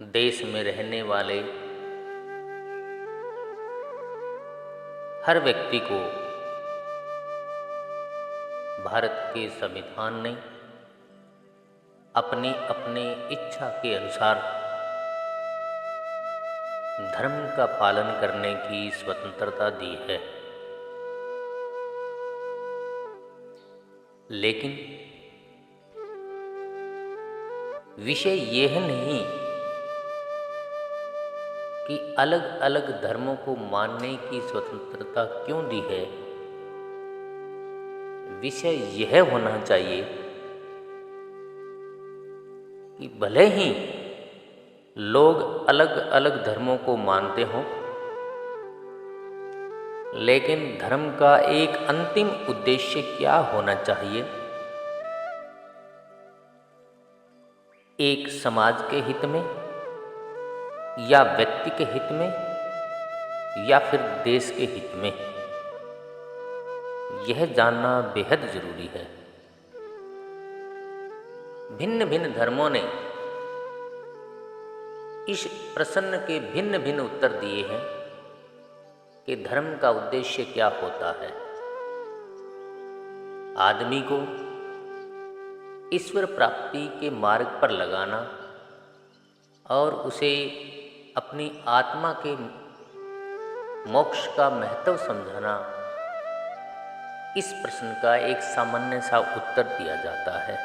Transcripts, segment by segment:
देश में रहने वाले हर व्यक्ति को भारत के संविधान ने अपनी अपनी इच्छा के अनुसार धर्म का पालन करने की स्वतंत्रता दी है। लेकिन विषय यह नहीं कि अलग अलग धर्मों को मानने की स्वतंत्रता क्यों दी है। विषय यह होना चाहिए कि भले ही लोग अलग अलग धर्मों को मानते हों, लेकिन धर्म का एक अंतिम उद्देश्य क्या होना चाहिए। एक समाज के हित में, या व्यक्ति के हित में, या फिर देश के हित में, यह जानना बेहद जरूरी है। भिन्न भिन्न धर्मों ने इस प्रश्न के भिन्न भिन्न उत्तर दिए हैं कि धर्म का उद्देश्य क्या होता है। आदमी को ईश्वर प्राप्ति के मार्ग पर लगाना और उसे अपनी आत्मा के मोक्ष का महत्व समझाना, इस प्रश्न का एक सामान्य सा उत्तर दिया जाता है।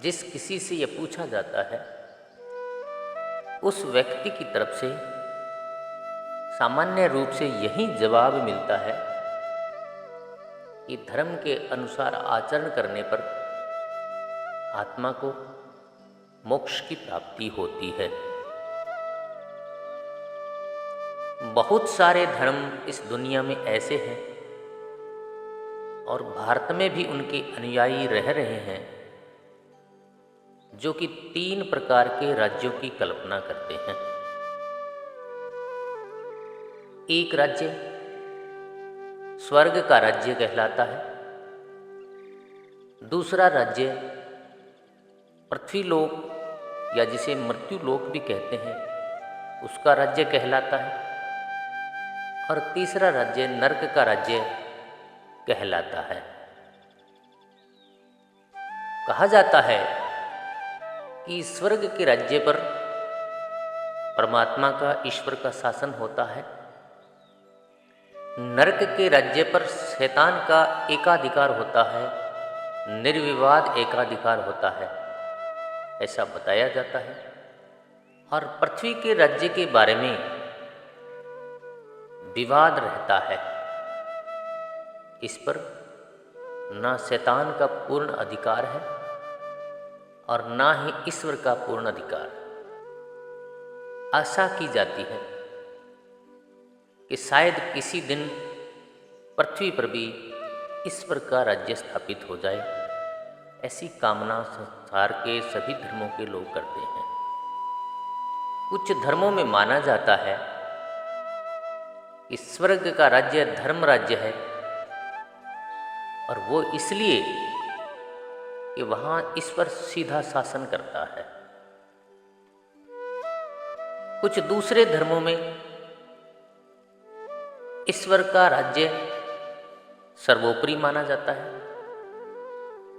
जिस किसी से यह पूछा जाता है, उस व्यक्ति की तरफ से सामान्य रूप से यही जवाब मिलता है कि धर्म के अनुसार आचरण करने पर आत्मा को मोक्ष की प्राप्ति होती है। बहुत सारे धर्म इस दुनिया में ऐसे हैं और भारत में भी उनके अनुयायी रह रहे हैं जो कि 3 प्रकार के राज्यों की कल्पना करते हैं। एक राज्य स्वर्ग का राज्य कहलाता है। दूसरा राज्य पृथ्वी लोक या जिसे मृत्यु लोक भी कहते हैं, उसका राज्य कहलाता है। और तीसरा राज्य नरक का राज्य कहलाता है। कहा जाता है कि स्वर्ग के राज्य पर परमात्मा का, ईश्वर का शासन होता है। नरक के राज्य पर शैतान का एकाधिकार होता है, निर्विवाद एकाधिकार होता है, ऐसा बताया जाता है। और पृथ्वी के राज्य के बारे में विवाद रहता है। इस पर ना शैतान का पूर्ण अधिकार है और ना ही ईश्वर का पूर्ण अधिकार। आशा की जाती है कि शायद किसी दिन पृथ्वी पर भी ईश्वर का राज्य स्थापित हो जाए। ऐसी कामना संसार के सभी धर्मों के लोग करते हैं। कुछ धर्मों में माना जाता है कि स्वर्ग का राज्य धर्म राज्य है और वो इसलिए कि वहाँ ईश्वर सीधा शासन करता है। कुछ दूसरे धर्मों में ईश्वर का राज्य सर्वोपरि माना जाता है।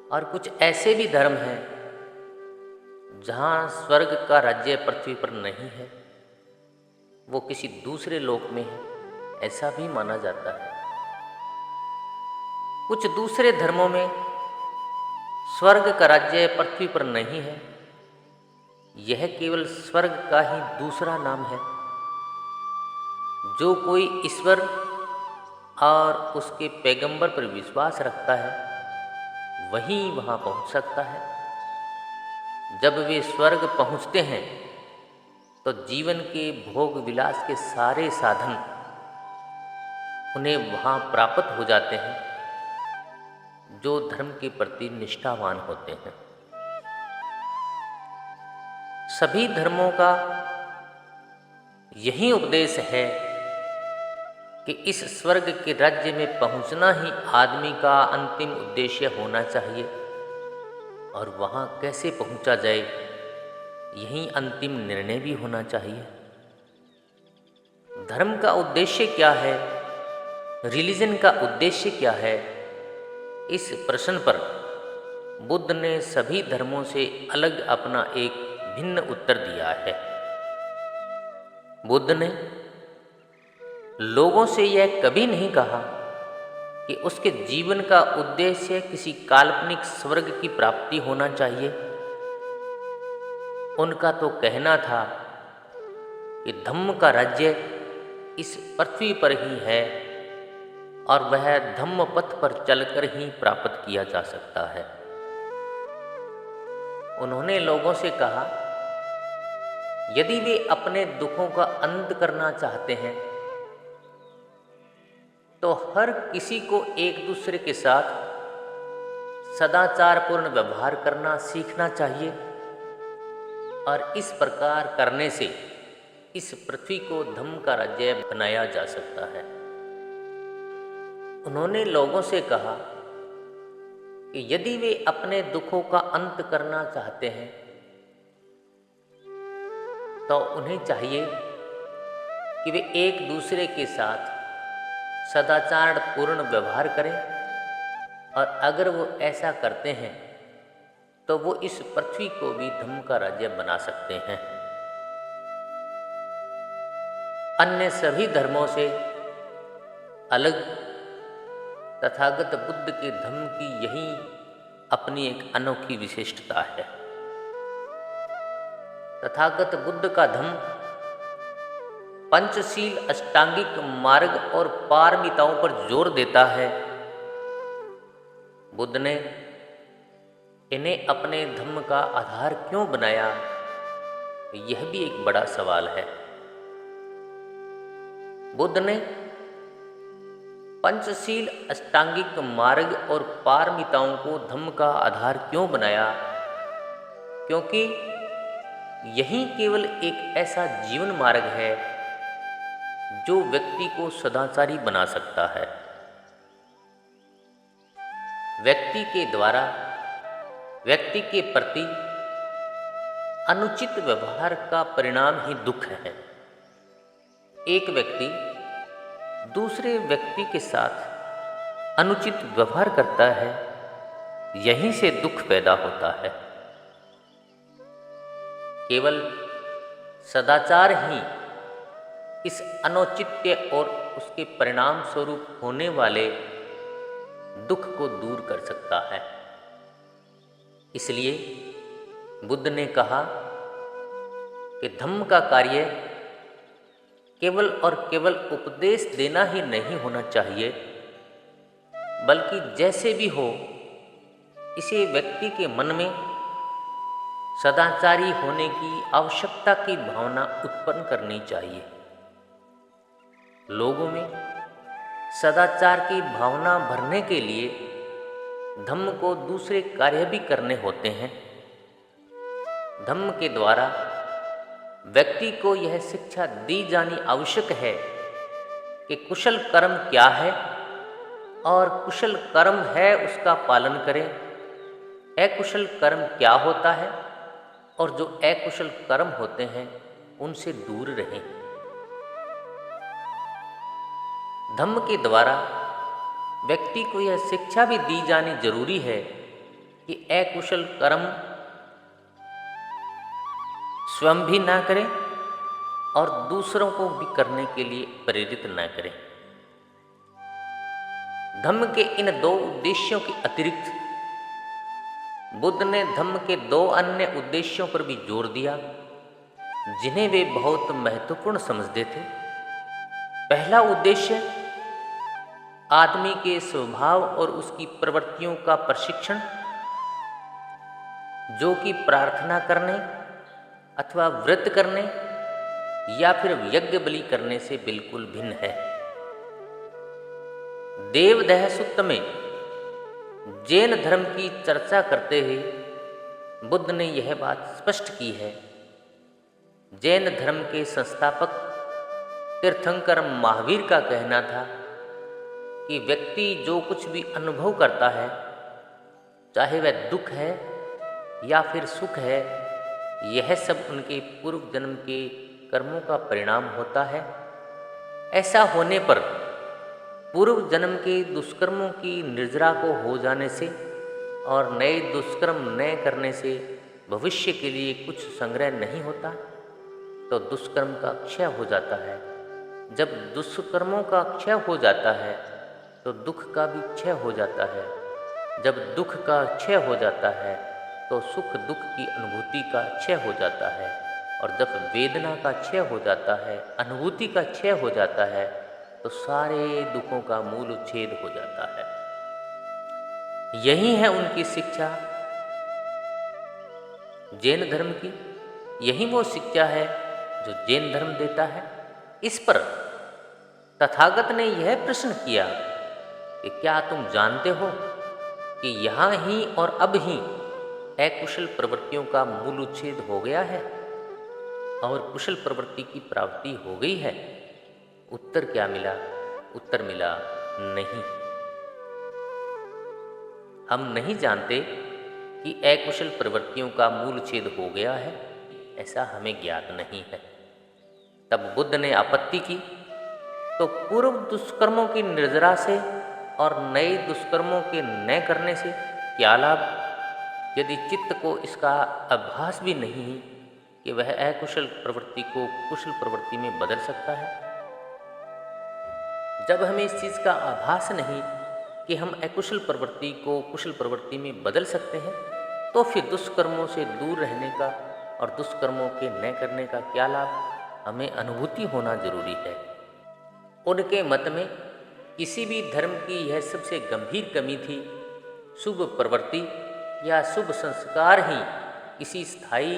और कुछ ऐसे भी धर्म हैं जहाँ स्वर्ग का राज्य पृथ्वी पर नहीं है, वो किसी दूसरे लोक में है, ऐसा भी माना जाता है। कुछ दूसरे धर्मों में स्वर्ग का राज्य पृथ्वी पर नहीं है, यह केवल स्वर्ग का ही दूसरा नाम है। जो कोई ईश्वर और उसके पैगंबर पर विश्वास रखता है, वही वहाँ पहुँच सकता है। जब वे स्वर्ग पहुँचते हैं तो जीवन के भोग विलास के सारे साधन उन्हें वहाँ प्राप्त हो जाते हैं, जो धर्म के प्रति निष्ठावान होते हैं। सभी धर्मों का यही उपदेश है कि इस स्वर्ग के राज्य में पहुंचना ही आदमी का अंतिम उद्देश्य होना चाहिए। और वहाँ कैसे पहुंचा जाए, यही अंतिम निर्णय भी होना चाहिए। धर्म का उद्देश्य क्या है, रिलीजन का उद्देश्य क्या है, इस प्रश्न पर बुद्ध ने सभी धर्मों से अलग अपना एक भिन्न उत्तर दिया है। बुद्ध ने लोगों से यह कभी नहीं कहा कि उसके जीवन का उद्देश्य किसी काल्पनिक स्वर्ग की प्राप्ति होना चाहिए। उनका तो कहना था कि धम्म का राज्य इस पृथ्वी पर ही है और वह धम्म पथ पर चलकर ही प्राप्त किया जा सकता है। उन्होंने लोगों से कहा, यदि वे अपने दुखों का अंत करना चाहते हैं तो हर किसी को एक दूसरे के साथ सदाचारपूर्ण व्यवहार करना सीखना चाहिए और इस प्रकार करने से इस पृथ्वी को धम्म का राज्य बनाया जा सकता है। उन्होंने लोगों से कहा कि यदि वे अपने दुखों का अंत करना चाहते हैं तो उन्हें चाहिए कि वे एक दूसरे के साथ सदाचार पूर्ण व्यवहार करें और अगर वो ऐसा करते हैं तो वो इस पृथ्वी को भी धम्म का राज्य बना सकते हैं। अन्य सभी धर्मों से अलग तथागत बुद्ध के धम्म की यही अपनी एक अनोखी विशिष्टता है। तथागत बुद्ध का धम्म पंचशील अष्टांगिक मार्ग और पारमिताओं पर जोर देता है। बुद्ध ने इन्हें अपने धम्म का आधार क्यों बनाया, यह भी एक बड़ा सवाल है। बुद्ध ने पंचशील अष्टांगिक मार्ग और पारमिताओं को धम्म का आधार क्यों बनाया, क्योंकि यही केवल एक ऐसा जीवन मार्ग है जो व्यक्ति को सदाचारी बना सकता है। व्यक्ति के द्वारा व्यक्ति के प्रति अनुचित व्यवहार का परिणाम ही दुख है। एक व्यक्ति दूसरे व्यक्ति के साथ अनुचित व्यवहार करता है, यहीं से दुख पैदा होता है। केवल सदाचार ही इस अनौचित्य और उसके परिणाम स्वरूप होने वाले दुख को दूर कर सकता है। इसलिए बुद्ध ने कहा कि धम्म का कार्य केवल और केवल उपदेश देना ही नहीं होना चाहिए, बल्कि जैसे भी हो इसे व्यक्ति के मन में सदाचारी होने की आवश्यकता की भावना उत्पन्न करनी चाहिए। लोगों में सदाचार की भावना भरने के लिए धम्म को दूसरे कार्य भी करने होते हैं। धम्म के द्वारा व्यक्ति को यह शिक्षा दी जानी आवश्यक है कि कुशल कर्म क्या है और कुशल कर्म है उसका पालन करें। अकुशल कर्म क्या होता है और जो अकुशल कर्म होते हैं उनसे दूर रहें। धम्म के द्वारा व्यक्ति को यह शिक्षा भी दी जानी जरूरी है कि अकुशल कर्म स्वयं भी ना करें और दूसरों को भी करने के लिए प्रेरित ना करें। धम्म के इन दो उद्देश्यों के अतिरिक्त बुद्ध ने धम्म के दो अन्य उद्देश्यों पर भी जोर दिया, जिन्हें वे बहुत महत्वपूर्ण समझते थे। पहला उद्देश्य आदमी के स्वभाव और उसकी प्रवृत्तियों का प्रशिक्षण, जो कि प्रार्थना करने अथवा व्रत करने या फिर यज्ञ बलि करने से बिल्कुल भिन्न है। देवदह सूक्त में जैन धर्म की चर्चा करते हुए बुद्ध ने यह बात स्पष्ट की है। जैन धर्म के संस्थापक तीर्थंकर महावीर का कहना था कि व्यक्ति जो कुछ भी अनुभव करता है, चाहे वह दुख है या फिर सुख है, यह सब उनके पूर्व जन्म के कर्मों का परिणाम होता है। ऐसा होने पर पूर्व जन्म के दुष्कर्मों की निर्जरा को हो जाने से और नए दुष्कर्म न करने से भविष्य के लिए कुछ संग्रह नहीं होता, तो दुष्कर्म का क्षय हो जाता है। जब दुष्कर्मों का क्षय हो जाता है तो दुख का भी क्षय हो जाता है। जब दुख का क्षय हो जाता है तो सुख दुख की अनुभूति का क्षय हो जाता है, और जब वेदना का क्षय हो जाता है, अनुभूति का क्षय हो जाता है, तो सारे दुखों का मूल उच्छेद हो जाता है। यही है उनकी शिक्षा जैन धर्म की। यही वो शिक्षा है जो जैन धर्म देता है। इस पर तथागत ने यह प्रश्न किया कि क्या तुम जानते हो कि यहाँ ही और अब ही अकुशल प्रवृत्तियों का मूल उच्छेद हो गया है और कुशल प्रवृत्ति की प्राप्ति हो गई है? उत्तर क्या मिला? उत्तर मिला नहीं। हम नहीं जानते कि अकुशल प्रवृत्तियों का मूल छेद हो गया है, ऐसा हमें ज्ञात नहीं है। तब बुद्ध ने आपत्ति की, तो पूर्व दुष्कर्मों की निर्जरा से और नए दुष्कर्मों के न करने से क्या लाभ, यदि चित्त को इसका आभास भी नहीं कि वह अकुशल प्रवृत्ति को कुशल प्रवृत्ति में बदल सकता है। जब हमें इस चीज़ का आभास नहीं कि हम अकुशल प्रवृत्ति को कुशल प्रवृत्ति में बदल सकते हैं, तो फिर दुष्कर्मों से दूर रहने का और दुष्कर्मों के न करने का क्या लाभ? हमें अनुभूति होना जरूरी है। उनके मत में किसी भी धर्म की यह सबसे गंभीर कमी थी। शुभ प्रवृत्ति या शुभ संस्कार ही किसी स्थायी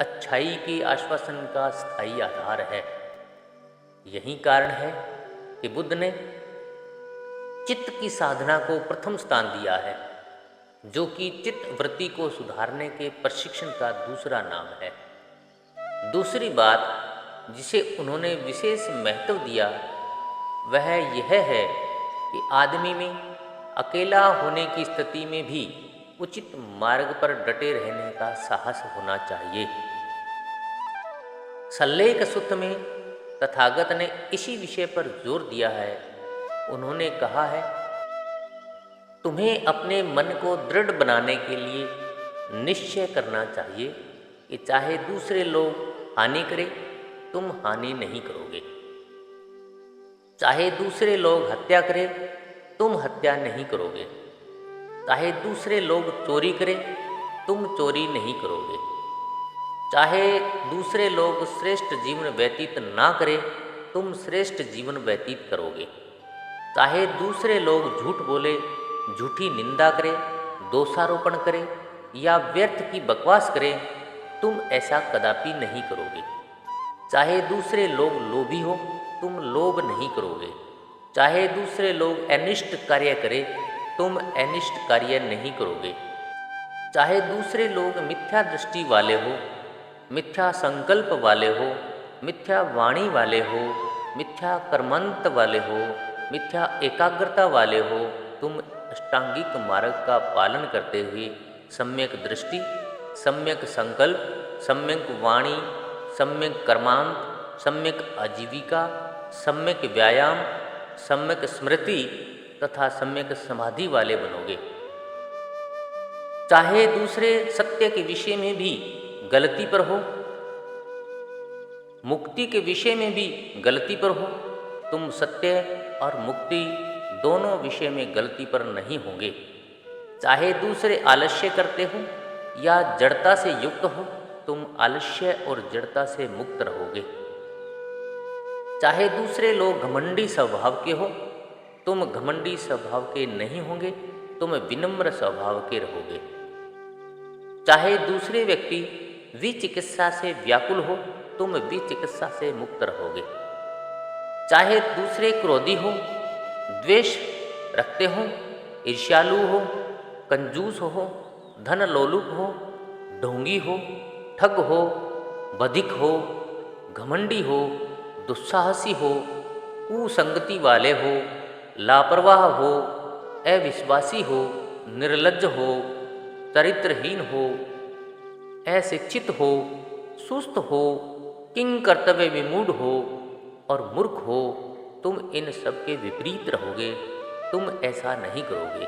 अच्छाई के आश्वासन का स्थायी आधार है। यही कारण है कि बुद्ध ने चित्त की साधना को प्रथम स्थान दिया है, जो कि चित्त वृत्ति को सुधारने के प्रशिक्षण का दूसरा नाम है। दूसरी बात जिसे उन्होंने विशेष महत्व दिया वह यह है कि आदमी में अकेला होने की स्थिति में भी उचित मार्ग पर डटे रहने का साहस होना चाहिए। सल्लेख सूत्र में तथागत ने इसी विषय पर जोर दिया है। उन्होंने कहा है, तुम्हें अपने मन को दृढ़ बनाने के लिए निश्चय करना चाहिए कि चाहे दूसरे लोग हानि करें, तुम हानि नहीं करोगे। चाहे दूसरे लोग हत्या करें, तुम हत्या नहीं करोगे। चाहे दूसरे लोग चोरी करें, तुम चोरी नहीं करोगे। चाहे दूसरे लोग श्रेष्ठ जीवन व्यतीत ना करें, तुम श्रेष्ठ जीवन व्यतीत करोगे। चाहे दूसरे लोग झूठ बोले, झूठी निंदा करें, दोषारोपण करें या व्यर्थ की बकवास करें, तुम ऐसा कदापि नहीं करोगे। चाहे दूसरे लोग लोभी हो, तुम लोभ नहीं करोगे। चाहे दूसरे लोग अनिष्ट कार्य करें, तुम अनिष्ट कार्य नहीं करोगे। चाहे दूसरे लोग मिथ्या दृष्टि वाले हो, मिथ्या संकल्प वाले हो, मिथ्या वाणी वाले हो, मिथ्या कर्मंत वाले हो, मिथ्या एकाग्रता वाले हो, तुम अष्टांगिक मार्ग का पालन करते हुए सम्यक दृष्टि, सम्यक संकल्प, सम्यक वाणी, सम्यक कर्मांत, सम्यक आजीविका, सम्यक व्यायाम, सम्यक स्मृति तथा सम्यक समाधि वाले बनोगे। चाहे दूसरे सत्य के विषय में भी गलती पर हो, मुक्ति के विषय में भी गलती पर हो, तुम सत्य और मुक्ति दोनों विषय में गलती पर नहीं होंगे। चाहे दूसरे आलस्य करते हो या जड़ता से युक्त हो, तुम आलस्य और जड़ता से मुक्त रहोगे। चाहे दूसरे लोग घमंडी स्वभाव के हो, तुम घमंडी स्वभाव के नहीं होंगे, तुम विनम्र स्वभाव के रहोगे। चाहे दूसरे व्यक्ति विचिकित्सा से व्याकुल हो, तुम विचिकित्सा से मुक्त रहोगे। चाहे दूसरे क्रोधी हो, द्वेष रखते हो, ईर्ष्यालु हो, कंजूस हो, धन लोलुप हो, ढोंगी हो, ठग हो, बधिक हो, घमंडी हो, दुस्साहसी हो, कुसंगति वाले हो, लापरवाह हो, अविश्वासी हो, निर्लज्ज हो, चरित्रहीन हो, अशिक्षित हो, सुस्त हो, किंग कर्तव्य विमूढ़ हो और मूर्ख हो, तुम इन सब के विपरीत रहोगे। तुम ऐसा नहीं करोगे।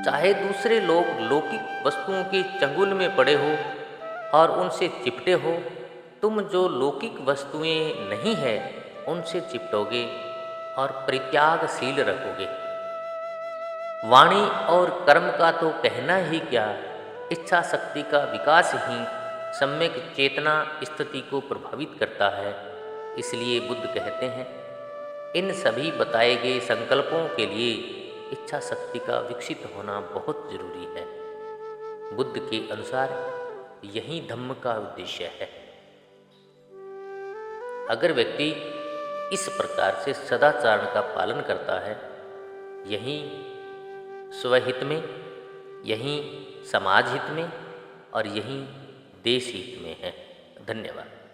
चाहे दूसरे लोग लौकिक वस्तुओं के चंगुल में पड़े हो और उनसे चिपटे हो, तुम जो लौकिक वस्तुएं नहीं है उनसे चिपटोगे और परित्यागशील रखोगे। वाणी और कर्म का तो कहना ही क्या, इच्छा शक्ति का विकास ही सम्यक चेतना स्थिति को प्रभावित करता है। इसलिए बुद्ध कहते हैं, इन सभी बताए गए संकल्पों के लिए इच्छा शक्ति का विकसित होना बहुत जरूरी है। बुद्ध के अनुसार यही धम्म का उद्देश्य है। अगर व्यक्ति इस प्रकार से सदाचार का पालन करता है, यही स्वहित में, यही समाज हित में और यही देश हित में है। धन्यवाद।